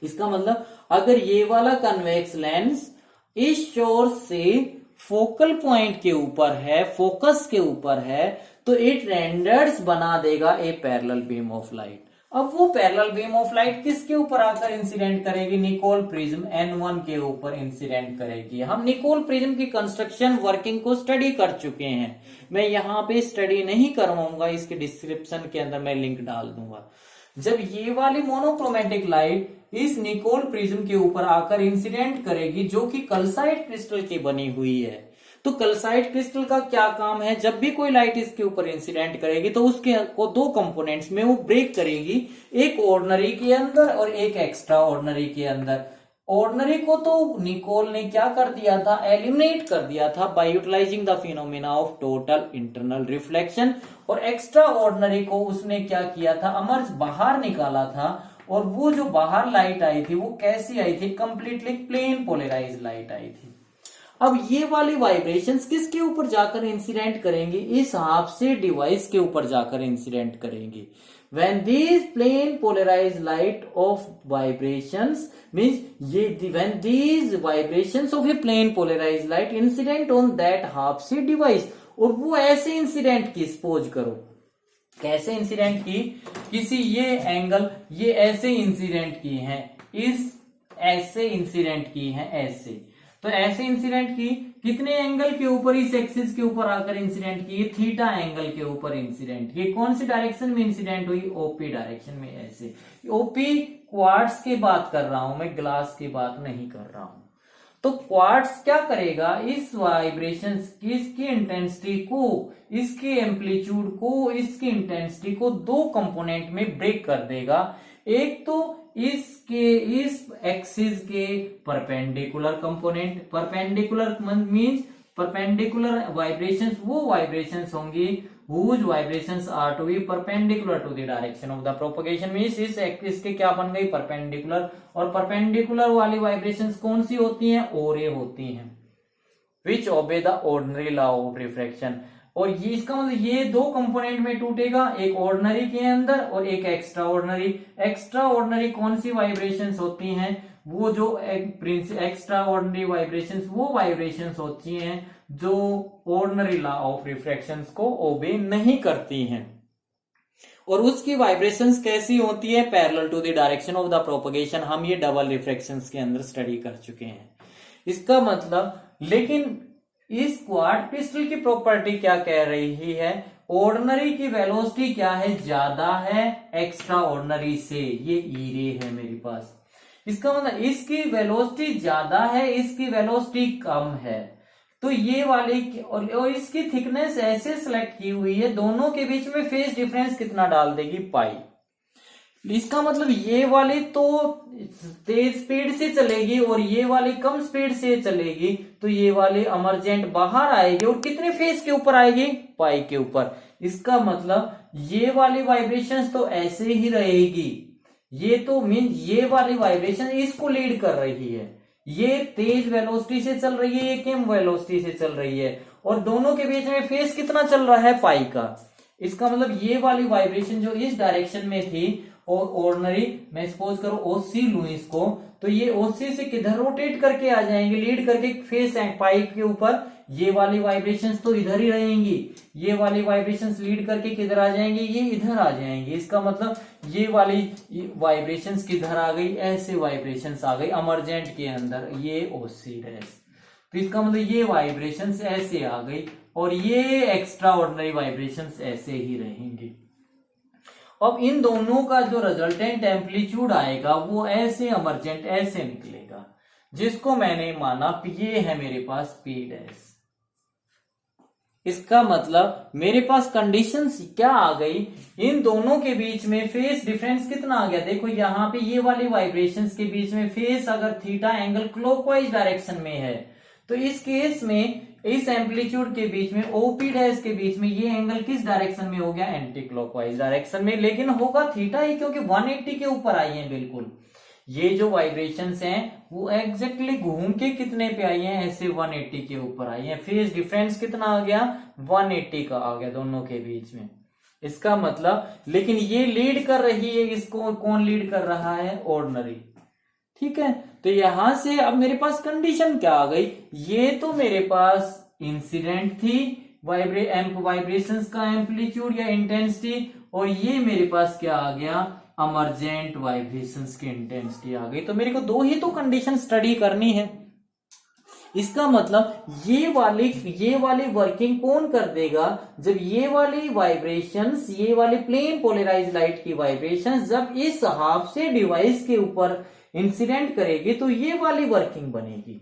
इसका मतलब अगर ये वाला कन्वेक्स लेंस इस सोर्स से फोकल पॉइंट के ऊपर है, फोकस के ऊपर है, तो इट रेंडर्स बना देगा ए पैरेलल बीम ऑफ लाइट। अब वो पैरेलल बीम ऑफ लाइट किसके ऊपर आकर इंसिडेंट करेगी, निकोल प्रिज्म N1 के ऊपर इंसिडेंट करेगी। हम निकोल प्रिज्म की कंस्ट्रक्शन वर्किंग को स्टडी कर चुके हैं, मैं यहाँ पे स्टडी नहीं करवाऊंगा, इसके डिस्क्रिप्शन के अंदर मैं लिंक डाल दूंगा। जब ये वाली मोनोक्रोमेटिक लाइट इस निकोल प्रिज्म के ऊपर आकर इंसिडेंट करेगी, जो कि कैल्साइट क्रिस्टल की बनी हुई है, तो कैल्साइट क्रिस्टल का क्या काम है, जब भी कोई लाइट इसके ऊपर इंसिडेंट करेगी तो उसके को दो कंपोनेंट्स में वो ब्रेक करेगी, एक ऑर्डिनरी के अंदर और एक एक्स्ट्रा ऑर्डिनरी के अंदर। ऑर्डिनरी को तो निकोल ने क्या कर दिया था, एलिमिनेट कर दिया था by utilising the phenomena of total internal reflection, और एक्स्ट्रा ऑर्डिनरी को उसने क्या किया था, अमर्ज बाहर निकाला था। और वो जो बाहर लाइट आई थी वो कैसी आई थी, कंप्लीटली प्लेन पोलराइज लाइट आई थी। अब ये वाली वाइब्रेशंस किसके ऊपर जाकर इंसिडेंट करेंगे, इस हाफ से डिवाइस के ऊपर जाकर इंसिडेंट करेंगे। When these plane polarized light of vibrations means when these vibrations of a plane polarized light incident on that half से device, और वो ऐसे इंसिडेंट की, सपोज करो कैसे इंसिडेंट की, किसी ये एंगल, ये ऐसे इंसिडेंट की है, इस ऐसे इंसिडेंट की है ऐसे, तो ऐसे इंसिडेंट की कितने एंगल के ऊपर, इस एक्सिस के ऊपर आकर इंसिडेंट की, थीटा एंगल के ऊपर इंसिडेंट की। कौन सी डायरेक्शन में इंसिडेंट हुई, ओपी डायरेक्शन में। ऐसे ओपी क्वार्ट्ज की बात कर रहा हूं मैं, ग्लास की बात नहीं कर रहा हूं। तो क्वार्ट्ज क्या करेगा, इस वाइब्रेशन की, इसकी इंटेंसिटी को, इसके एम्पलीट्यूड को, इसकी इंटेंसिटी को दो कंपोनेंट में ब्रेक कर देगा। एक तो इसके इस एक्सिस के perpendicular component, perpendicular means perpendicular vibrations, वो वाइब्रेशंस होंगी whose vibrations are to be perpendicular to the direction of the propagation, means इस एक्सिस के क्या बन गई, परपेंडिकुलर। और परपेंडिकुलर वाली वाइब्रेशंस कौन सी होती हैं, ओ रे होती हैं, which obey the ordinary law of refraction। और ये इसका मतलब ये दो कंपोनेंट में टूटेगा, एक ऑर्डिनरी के अंदर और एक एक्स्ट्रा ऑर्डिनरी। एक्स्ट्रा ऑर्डिनरी कौन सी वाइब्रेशंस होती हैं, वो जो एक्स्ट्रा ऑर्डिनरी वाइब्रेशंस, वो वाइब्रेशंस होती हैं जो ऑर्डिनरी लॉ ऑफ रिफ्रैक्शन को ओबे नहीं करती हैं। और उसकी वाइब्रेशंस कैसी होती है, parallel to the direction of the propagation. हम ये डबल रिफ्रैक्शंस के अंदर स्टडी कर चुके हैं। इसका मतलब, लेकिन इस क्वार्ट क्रिस्टल की प्रॉपर्टी क्या कह रही है, ऑर्डिनरी की वेलोसिटी क्या है, ज्यादा है एक्स्ट्रा ऑर्डिनरी से। ये ई रे है मेरे पास। इसका मतलब इसकी वेलोसिटी ज्यादा है, इसकी वेलोसिटी कम है। तो ये वाली और इसकी थिकनेस ऐसे सिलेक्ट की हुई है, दोनों के बीच में फेज डिफरेंस कितना डाल देगी, पाई। इसका मतलब ये वाली तो तेज स्पीड से चलेगी और ये वाली कम स्पीड से चलेगी, तो ये वाली इमर्जेंट बाहर आएगी और कितने फेज के ऊपर आएगी, पाई के ऊपर। इसका मतलब ये वाली वाइब्रेशंस तो ऐसे ही रहेगी, ये तो मीन ये वाली वाइब्रेशन इसको लीड कर रही है, ये तेज वेलोसिटी से चल रही है, ये कम वेलोसिटी से चल रही है, और दोनों के बीच में फेज कितना चल रहा है, पाई का। इसका मतलब ये वाली वाइब्रेशन जो इस डायरेक्शन में थी, और ऑर्डिनरी मैं सपोज करो ओसी लूं इसको, तो ये ओसी से किधर रोटेट करके आ जाएंगे, लीड करके फेस पाई के ऊपर। ये वाली वाइब्रेशंस तो इधर ही रहेंगी, ये वाली वाइब्रेशंस लीड करके किधर आ जाएंगे, ये इधर आ जाएंगे। इसका मतलब ये वाली वाइब्रेशंस किधर आ गई, ऐसे वाइब्रेशंस आ गई इमर्जेंट के अंदर, ये ओसी डैश। तो इसका मतलब ये वाइब्रेशंस ऐसे आ गई और ये एक्स्ट्रा ऑर्डिनरी वाइब्रेशंस ऐसे ही रहेंगी। अब इन दोनों का जो रिजल्टेंट एम्पलीट्यूड आएगा वो ऐसे इमर्जेंट ऐसे निकलेगा, जिसको मैंने माना ये है मेरे पास पी डैश। इसका मतलब मेरे पास कंडीशंस क्या आ गई, इन दोनों के बीच में फेस डिफरेंस कितना आ गया। देखो यहाँ पे ये वाली वाइब्रेशंस के बीच में फेस अगर थीटा एंगल क्लॉकवाइज डायरेक्शन में है, तो इस केस में इस एम्पलीट्यूड के बीच में ओपी डैश के बीच में ये एंगल किस डायरेक्शन में हो गया, एंटी क्लॉकवाइज डायरेक्शन में, लेकिन होगा थीटा ही, क्योंकि 180 के ऊपर आई है बिल्कुल। ये जो वाइब्रेशंस हैं वो एग्जैक्टली घूम के कितने पे आई हैं, ऐसे 180 के ऊपर आई हैं। फेज डिफरेंस कितना आ गया, 180 का आ गया दोनों के बीच में। इसका मतलब, लेकिन ये लीड कर रही है, इसको कौन लीड कर रहा है, ऑर्डिनरी। ठीक है, तो यहां से अब मेरे पास कंडीशन क्या आ गई, ये तो मेरे पास इंसिडेंट थी वाइब्रेशंस का एम्पलीट्यूड या इंटेंसिटी, और ये मेरे पास क्या आ गया, इमर्जेंट वाइब्रेशंस की इंटेंसिटी आ गई। तो मेरे को दो ही तो कंडीशन स्टडी करनी है। इसका मतलब ये वाली वर्किंग कौन कर देगा, जब ये वाली वाइब्रेशंस, ये वाली प्लेन पोलराइज लाइट की वाइब्रेशंस जब इस हाफ से डिवाइस के ऊपर इंसिडेंट करेगी, तो ये वाली वर्किंग बनेगी।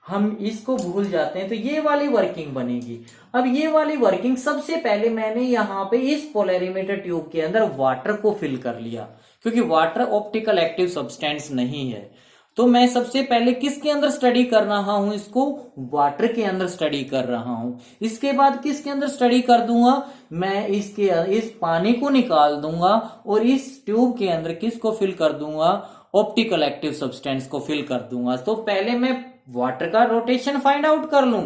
हम इसको भूल जाते हैं, तो ये वाली वर्किंग बनेगी। अब ये वाली वर्किंग, सबसे पहले मैंने यहाँ पे इस पोलैरिमीटर ट्यूब के अंदर वाटर को फिल कर लिया, क्योंकि वाटर ऑप्टिकल एक्टिव सब्सटेंस नहीं है। तो मैं सबसे पहले किसके अंदर स्टडी कर रहा हूं, इसको वाटर के अंदर स्टडी कर रहा हूं। इसके बाद किसके अंदर स्टडी कर दूंगा, मैं इस पानी को निकाल दूंगा और इस ट्यूब के अंदर किसको फिल कर दूंगा, ऑप्टिकल एक्टिव सब्सटेंस को फिल कर दूंगा। तो पहले मैं वाटर का रोटेशन फाइंड आउट कर लूं,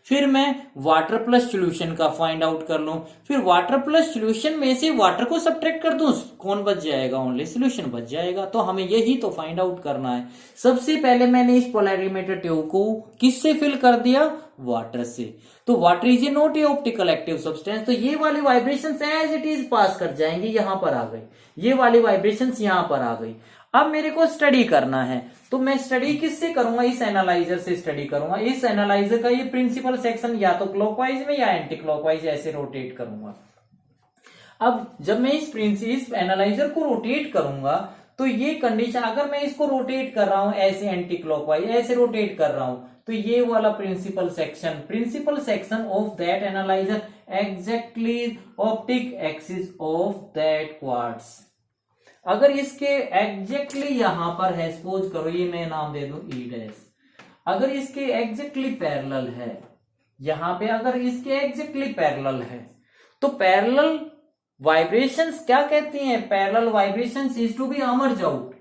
फिर मैं वाटर प्लस सोल्यूशन का फाइंड आउट कर लूं, फिर वाटर प्लस सोल्यूशन में से वाटर को सब्ट्रैक्ट कर दूं, कौन बच जाएगा, ओनली सोल्यूशन बच जाएगा। तो हमें यही तो फाइंड आउट करना है। सबसे पहले मैंने इस पोलैरिमीटर ट्यूब को किससे फिल कर दिया, वाटर से। तो water is a not a optical active substance, तो ये वाली vibration as it is pass कर जाएंगे, यहां पर आ गई, ये वाली वाइब्रेशन यहां पर आ गई। अब मेरे को स्टडी करना है, तो मैं स्टडी किससे करूंगा, इस एनालाइजर से स्टडी करूंगा। इस एनालाइजर का ये प्रिंसिपल सेक्शन या तो क्लॉकवाइज में या एंटी क्लॉकवाइज ऐसे रोटेट करूंगा। अब जब मैं इस एनालाइजर को रोटेट करूंगा तो ये कंडीशन, अगर मैं इसको रोटेट कर रहा हूं ऐसे एंटी क्लॉकवाइज, ऐसे रोटेट कर रहा हूं, तो ये वाला principal section of that analyser exactly optic axis of that quartz. अगर इसके एग्जैक्टली यहां पर है, सपोज करो ये मैं नाम दे दूं ई डैश, अगर इसके एग्जैक्टली पैरेलल है, यहां पे अगर इसके एग्जैक्टली पैरेलल है, तो पैरेलल वाइब्रेशंस क्या कहती हैं, parallel vibrations is to be emerge out.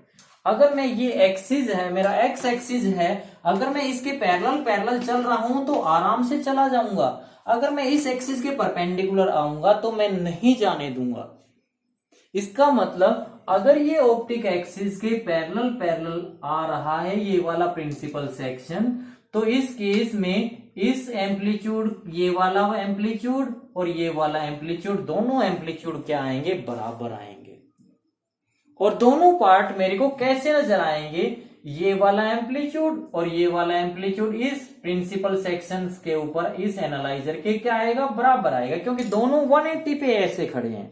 अगर मैं ये एक्सिस है, मेरा एक्स एक्सिस है, अगर मैं इसके पैरेलल चल रहा हूं तो आराम से चला जाऊंगा। अगर मैं इस एक्सिस के परपेंडिकुलर आऊंगा तो मैं नहीं जाने दूंगा। इसका मतलब अगर ये ऑप्टिक एक्सिस के पैरेलल आ रहा है ये वाला प्रिंसिपल सेक्शन, तो इस केस में इस एम्पलीट्यूड, ये वाला एम्पलीट्यूड और ये वाला एम्पलीट्यूड, दोनों एम्पलीट्यूड क्या आएंगे, बराबर आएंगे। और दोनों पार्ट मेरे को कैसे नजर आएंगे, ये वाला एम्पलीट्यूड और ये वाला एम्पलीट्यूड इस प्रिंसिपल सेक्शंस के ऊपर इस एनालाइजर के क्या आएगा, बराबर आएगा, क्योंकि दोनों 180 पे ऐसे खड़े हैं,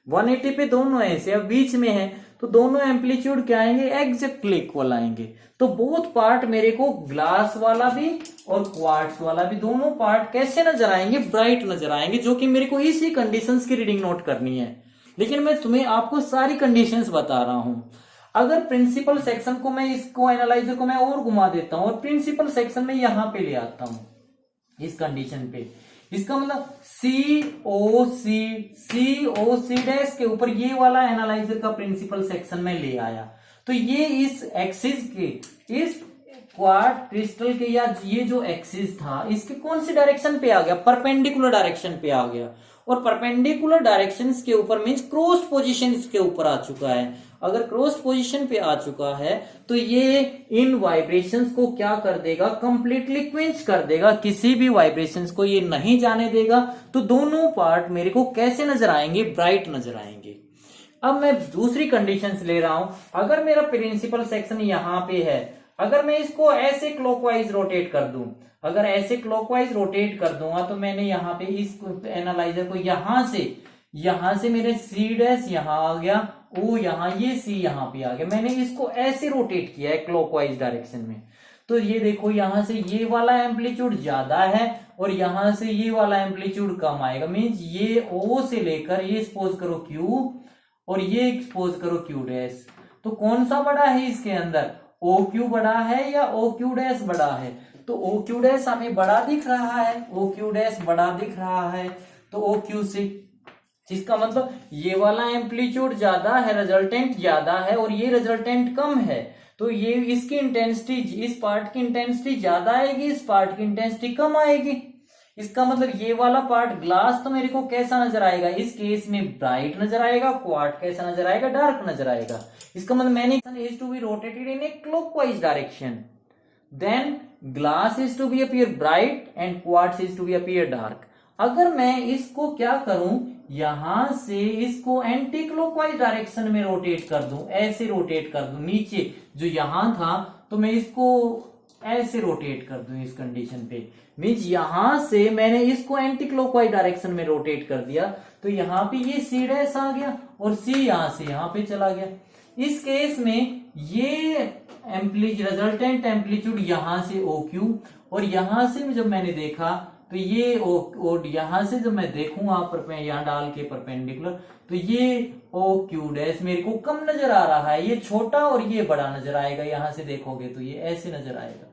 180 पे दोनों ऐसे, अब बीच में है तो दोनों एम्पलीट्यूड क्या आएंगे, एग्जैक्टली इक्वल आएंगे। तो बोथ पार्ट मेरे को, ग्लास वाला भी और क्वार्ट्ज वाला भी, दोनों पार्ट कैसे नजर आएंगे, ब्राइट नजर आएंगे, जो कि मेरे को इसी कंडीशंस की रीडिंग नोट करनी है। लेकिन मैं तुम्हें आपको सारी कंडीशंस बता रहा हूं। अगर प्रिंसिपल सेक्शन को मैं, इसको एनालाइजर को मैं और घुमा देता हूं और प्रिंसिपल सेक्शन में यहां पे ले आता हूं इस कंडीशन पे, इसका मतलब COC डैश के ऊपर ये वाला एनालाइजर का प्रिंसिपल सेक्शन में ले आया, तो ये इस एक्सिस के, इस क्वार्ट्ज क्रिस्टल के, या ये जो एक्सिस था इसके कौन सी डायरेक्शन पे आ गया, परपेंडिकुलर डायरेक्शन पे आ गया। और परपेंडिकुलर डायरेक्शंस के ऊपर मींस क्रॉस पोजीशंस के ऊपर आ चुका है। अगर क्रॉस पोजीशन पे आ चुका है तो ये इन वाइब्रेशंस को क्या कर देगा, कंप्लीटली क्विंच कर देगा, किसी भी वाइब्रेशंस को ये नहीं जाने देगा। तो दोनों पार्ट मेरे को कैसे नजर आएंगे, ब्राइट नजर आएंगे। अब मैं दूसरी कंडीशंस ले रहा हूं। अगर मेरा प्रिंसिपल सेक्शन यहां पे है, अगर मैं इसको ऐसे क्लॉकवाइज रोटेट कर दूं, अगर ऐसे क्लॉकवाइज रोटेट कर दूंगा, तो मैंने यहाँ पे इस एनालाइजर को यहां से मेरे C डैश यहां आ गया, O यहां, ये C यहां पे आ गया, मैंने इसको ऐसे रोटेट किया है क्लॉकवाइज डायरेक्शन में। तो ये देखो यहां से ये वाला एम्पलीट्यूड ज्यादा है और यहां से ये वाला एम्पलीट्यूड कम आएगा। मीन्स ये O से लेकर ये सपोज करो Q और ये सपोज करो Q डैश, तो कौन सा बड़ा है इसके अंदर, OQ बड़ा है या OQ डैश बड़ा है। तो OQ डैश हमें बड़ा दिख रहा है, OQ डैश बड़ा दिख रहा है, तो OQ से, जिसका मतलब ये वाला एम्पलीट्यूड ज्यादा है, रिजल्टेंट ज्यादा है और ये रिजल्टेंट कम है, तो ये इसकी इंटेंसिटी, इस पार्ट की इंटेंसिटी ज्यादा आएगी, इस पार्ट की इंटेंसिटी कम आएगी। इसका मतलब ये वाला पार्ट ग्लास तो मेरे को कैसा नजर आएगा, इस केस में ब्राइट नजर आएगा, क्वार्ट कैसा नजर आएगा, डार्क नजर आएगा। इसका मतलब मैंने is to be rotated in a clockwise direction, then glass is to be appear bright and quartz is to be appear dark. अगर मैं इसको क्या करूं, यहां से इसको एंटी क्लॉकवाइज डायरेक्शन में रोटेट कर दूं, ऐसे रोटेट कर दूं, नीचे जो यहां था तो मैं इसको ऐसे रोटेट कर दूं इस कंडीशन पे, मींस यहां से मैंने इसको एंटी क्लॉकवाइज डायरेक्शन में रोटेट कर दिया, तो यहां पे ये C डैश आ गया और C यहां से यहां पे चला गया। इस केस में ये रिजल्टेंट एम्पलीट्यूड यहां से OQ और यहां से जब मैंने देखा तो ये यहां से जब मैं देखूंगा पर यहां डाल के परपेंडिकुलर, तो ये OQ डैश मेरे को कम नजर आ रहा है, ये छोटा और ये बड़ा नजर आएगा। यहां से देखोगे तो ये ऐसे नजर आएगा।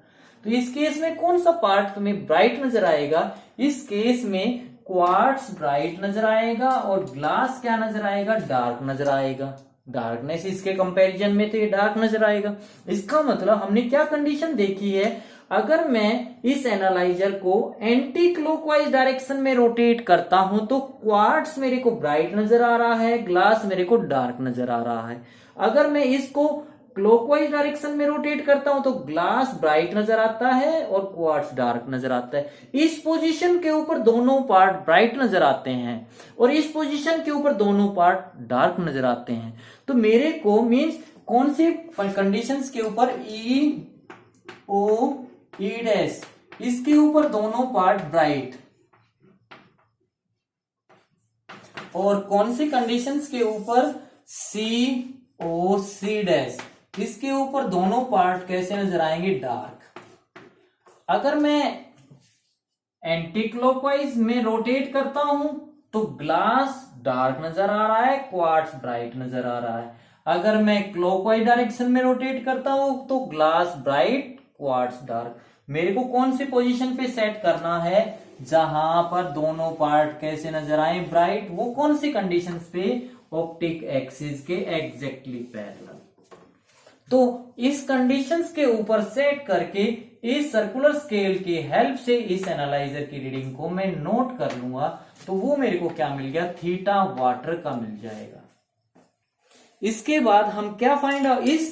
तो इस केस में कौन सा पार्ट तुम्हें ब्राइट नजर आएगा, इस केस में क्वार्ट्ज ब्राइट नजर आएगा और ग्लास क्या नजर आएगा, डार्क नजर आएगा। डार्कनेस इसके कंपैरिजन में तो ये डार्क नजर आएगा। इसका मतलब हमने क्या कंडीशन देखी है, अगर मैं इस एनालाइजर को एंटी क्लॉकवाइज डायरेक्शन में रोटेट करता हूं तो क्वार्ट्ज मेरे को ब्राइट नजर आ रहा है, ग्लास मेरे को डार्क नजर आ रहा है। अगर मैं इसको क्लॉकवाइज डायरेक्शन में रोटेट करता हूं तो ग्लास ब्राइट नजर आता है और क्वार्ट्ज डार्क नजर आता है। इस पोजीशन के ऊपर दोनों पार्ट ब्राइट नजर आते हैं और इस पोजीशन के ऊपर दोनों पार्ट डार्क नजर आते हैं। तो मेरे को मींस कौन सी कंडीशंस के ऊपर, ई ओ ई डैश, इसके ऊपर दोनों पार्ट ब्राइट, और कौन सी कंडीशंस के ऊपर, सी ओ सी डैश, इसके ऊपर दोनों पार्ट कैसे नजर आएंगे, डार्क। अगर मैं एंटी क्लॉकवाइज में रोटेट करता हूं तो ग्लास डार्क नजर आ रहा है, क्वार्ट्ज ब्राइट नजर आ रहा है। अगर मैं क्लॉकवाइज डायरेक्शन में रोटेट करता हूं तो ग्लास ब्राइट, क्वार्ट्ज डार्क। मेरे को कौन सी पोजीशन पे सेट करना है, जहां पर दोनों पार्ट कैसे नजर आए, ब्राइट। वो कौन सी कंडीशंस पे, ऑप्टिक एक्सिस के एग्जैक्टली पैरेलल। तो इस कंडीशंस के ऊपर सेट करके इस सर्कुलर स्केल की हेल्प से इस एनालाइजर की रीडिंग को मैं नोट कर लूंगा, तो वो मेरे को क्या मिल गया, थीटा वाटर का मिल जाएगा। इसके बाद हम क्या फाइंड आउट, इस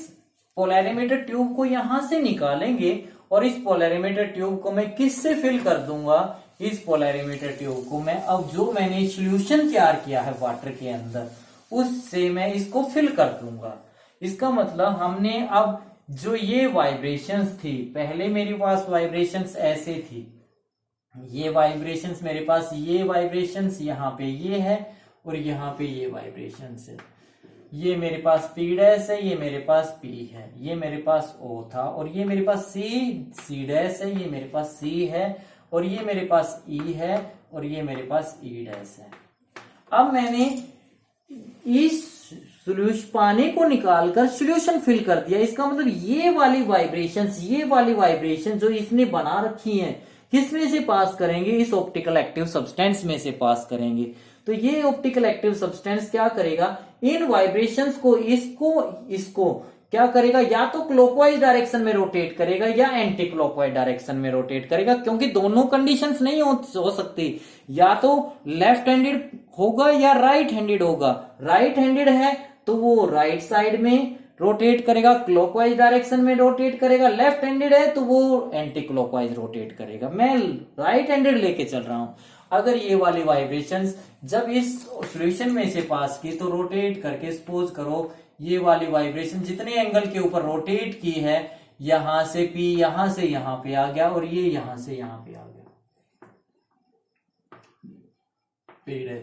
पोलैरिमीटर ट्यूब को यहां से निकालेंगे और इस पोलैरिमीटर ट्यूब को मैं किससे फिल कर दूंगा, इस पोलैरिमीटर ट्यूब को मैं अब जो मैंने सॉल्यूशन तैयार किया है वाटर के अंदर, उससे मैं इसको फिल कर दूंगा। इसका मतलब हमने अब जो ये वाइब्रेशंस थी, पहले मेरे पास वाइब्रेशंस ऐसे थी, ये वाइब्रेशंस मेरे पास, ये वाइब्रेशंस यहाँ पे ये है और यहाँ पे ये वाइब्रेशंस है। ये मेरे पास पी डैश है, ये मेरे पास पी है, ये मेरे पास ओ था, और ये मेरे पास सी डैश है, ये मेरे पास सी है, और ये मेरे पास ई है, और ये मेरे पास ई डैश है। अब मैंने इस सोल्यूशन पानी को निकालकर सॉल्यूशन फिल कर दिया। इसका मतलब ये वाली वाइब्रेशन जो इसने बना रखी है, किसमें से पास करेंगे, इस ऑप्टिकल एक्टिव सब्सटेंस में से पास करेंगे। तो ये ऑप्टिकल एक्टिव सब्सटेंस क्या करेगा, इन वाइब्रेशंस को इसको क्या करेगा, या तो क्लॉकवाइज डायरेक्शन में रोटेट करेगा या एंटी क्लॉकवाइज डायरेक्शन में रोटेट करेगा, क्योंकि दोनों कंडीशंस नहीं हो सकती, या तो लेफ्ट हैंडेड होगा या राइट हैंडेड होगा। राइट हैंडेड है तो वो राइट साइड में रोटेट करेगा, क्लॉकवाइज डायरेक्शन में रोटेट करेगा। लेफ्ट हैंडेड है तो वो एंटी क्लॉकवाइज रोटेट करेगा। मैं राइट हैंडेड लेके चल रहा हूं। अगर ये वाली वाइब्रेशंस जब इस सॉल्यूशन में से पास की तो रोटेट करके सपोज करो ये वाली वाइब्रेशन जितने एंगल के ऊपर रोटेट की है, यहां से पी यहां से यहां पे आ गया और ये यहां से यहां पे आ गया,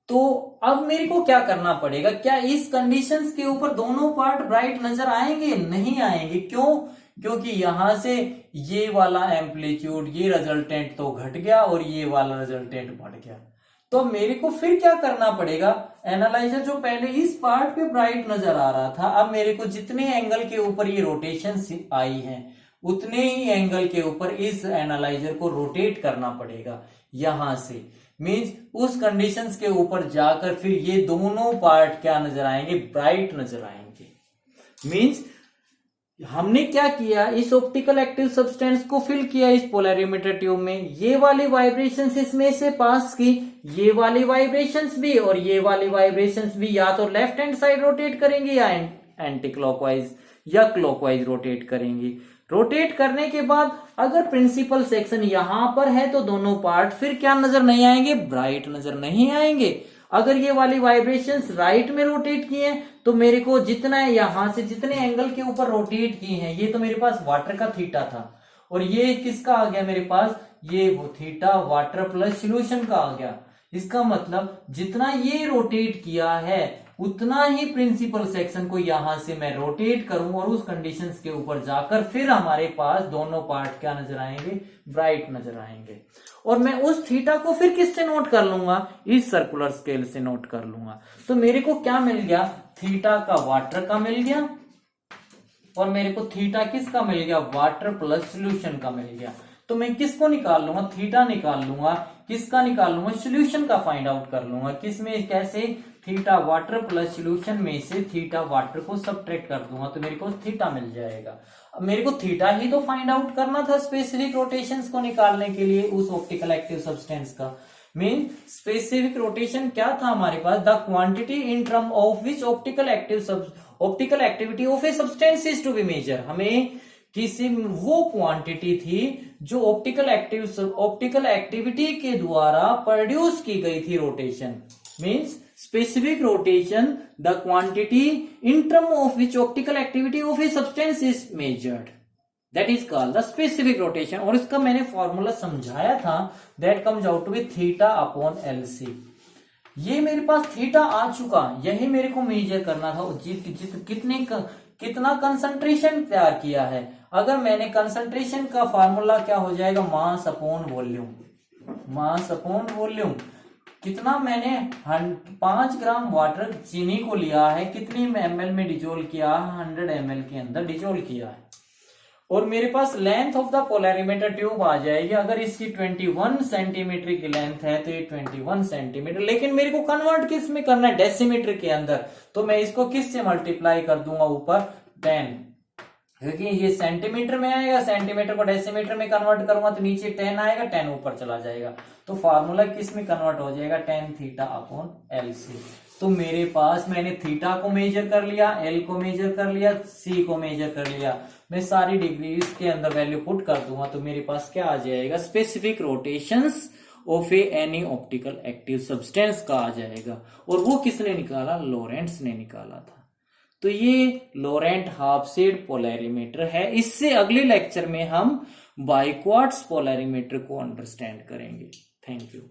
तो अब मेरे को क्या करना पड़ेगा, क्या इस कंडीशंस के ऊपर दोनों पार्ट ब्राइट नजर आएंगे, नहीं आएंगे। क्यों, क्योंकि यहां से ये वाला एम्पलीट्यूड, ये रिजल्टेंट तो घट गया और ये वाला रिजल्टेंट बढ़ गया। तो मेरे को फिर क्या करना पड़ेगा, एनालाइजर जो पहले इस पार्ट पे ब्राइट नजर आ रहा था, अब मेरे को जितने एंगल के ऊपर ये रोटेशन आई है उतने ही एंगल के ऊपर इस एनालाइजर को रोटेट करना पड़ेगा। यहां से मींस उस कंडीशंस के ऊपर जाकर फिर ये दोनों पार्ट क्या नजर आएंगे, ब्राइट नजर आएंगे। मींस हमने क्या किया, इस ऑप्टिकल एक्टिव सब्सटेंस को फिल किया इस पोलैरिमीटर ट्यूब में, ये वाली वाइब्रेशंस इसमें से पास की, ये वाली वाइब्रेशंस भी और ये वाली वाइब्रेशंस भी या तो लेफ्ट हैंड साइड रोटेट करेंगे या एंटी क्लॉकवाइज या क्लॉकवाइज रोटेट करेंगी। रोटेट करने के बाद अगर प्रिंसिपल सेक्शन यहां पर है तो दोनों पार्ट फिर क्या नजर नहीं आएंगे, ब्राइट नजर नहीं आएंगे। अगर ये वाली वाइब्रेशंस राइट में रोटेट किए हैं तो मेरे को जितना यहां से जितने एंगल के ऊपर रोटेट किए हैं, ये तो मेरे पास वाटर का थीटा था और ये किसका आ गया मेरे पास, ये वो थीटा वाटर प्लस सॉल्यूशन का आ गया। इसका मतलब जितना ये रोटेट किया है उतना ही प्रिंसिपल सेक्शन को यहां से मैं रोटेट करूं और उस कंडीशंस के ऊपर जाकर फिर हमारे पास दोनों पार्ट क्या नजर आएंगे, ब्राइट नजर आएंगे। और मैं उस थीटा को फिर किससे नोट कर लूंगा, इस सर्कुलर स्केल से नोट कर लूंगा। तो मेरे को क्या मिल गया, थीटा का वाटर का मिल गया और मेरे को थीटा किसका मिल गया, वाटर प्लस सॉल्यूशन का मिल गया। तो मैं किसको निकाल लूंगा, थीटा निकाल लूंगा, किसका निकाल लूंगा, सॉल्यूशन का फाइंड आउट कर लूंगा। किसमें, कैसे, थीटा वाटर प्लस सॉल्यूशन में से थीटा वाटर को सबट्रैक्ट कर दूंगा तो मेरे को थीटा मिल जाएगा। अब मेरे को थीटा ही तो फाइंड आउट करना था स्पेसिफिक रोटेशंस को निकालने के लिए उस ऑप्टिकल एक्टिव सब्सटेंस का। मीन स्पेसिफिक रोटेशन क्या था हमारे पास, the quantity in term of which optical activity of a substance is to be measure. हमें किसी वो क्वांटिटी थी जो ऑप्टिकल एक्टिविटी के द्वारा प्रोड्यूस की गई थी rotation. Means specific rotation, the quantity in term of which optical activity of a substance is measured. That is called the specific rotation. और इसका मैंने फॉर्मूला समझाया था, that comes out to be theta upon LC. ये मेरे पास theta आ चुका, यही मेरे को मेजर करना था कितना कंसंट्रेशन तैयार किया है. अगर मैंने कंसंट्रेशन का फार्मूला क्या हो जाएगा, mass upon volume. Mass upon volume कितना मैंने 5 ग्राम वाटर चीनी को लिया है, कितनी ml में डिजोल्व किया, 100 ml के अंदर डिजोल्व किया है. और मेरे पास length of the polarimeter tube आ जाएगी. अगर इसकी 21 सेंटीमीटर की लेंथ है तो ये 21 सेंटीमीटर. लेकिन मेरे को कन्वर्ट किस में करना है, डेसीमीटर के अंदर. तो मैं इसको किस से मल्टीप्लाई कर दूंगा, ऊपर 10, क्योंकि ये सेंटीमीटर में आएगा. सेंटीमीटर को डेसीमीटर में कन्वर्ट करूंगा तो नीचे 10 आएगा, 10 ऊपर चला जाएगा. तो फार्मूला किस में कन्वर्ट हो जाएगा, tan थीटा अपॉन LC. तो मेरे पास मैंने थीटा को मेजर कर लिया, L को मेजर कर लिया, C को मेजर कर लिया. मैं सारी डिग्री के अंदर वैल्यू पुट कर दूंगा तो मेरे पास क्या आ जाएगा, specific rotations of any optical active substance का आ जाएगा. और वो किसने निकाला, लॉरेंट्स ने निकाला था. तो ये लॉरेंट हाफ शेड पोलैरिमीटर है. इससे अगले लेक्चर में हम बाइक्वार्ट्ज पोलैरिमीटर को अंडरस्टैंड करेंगे. Thank you.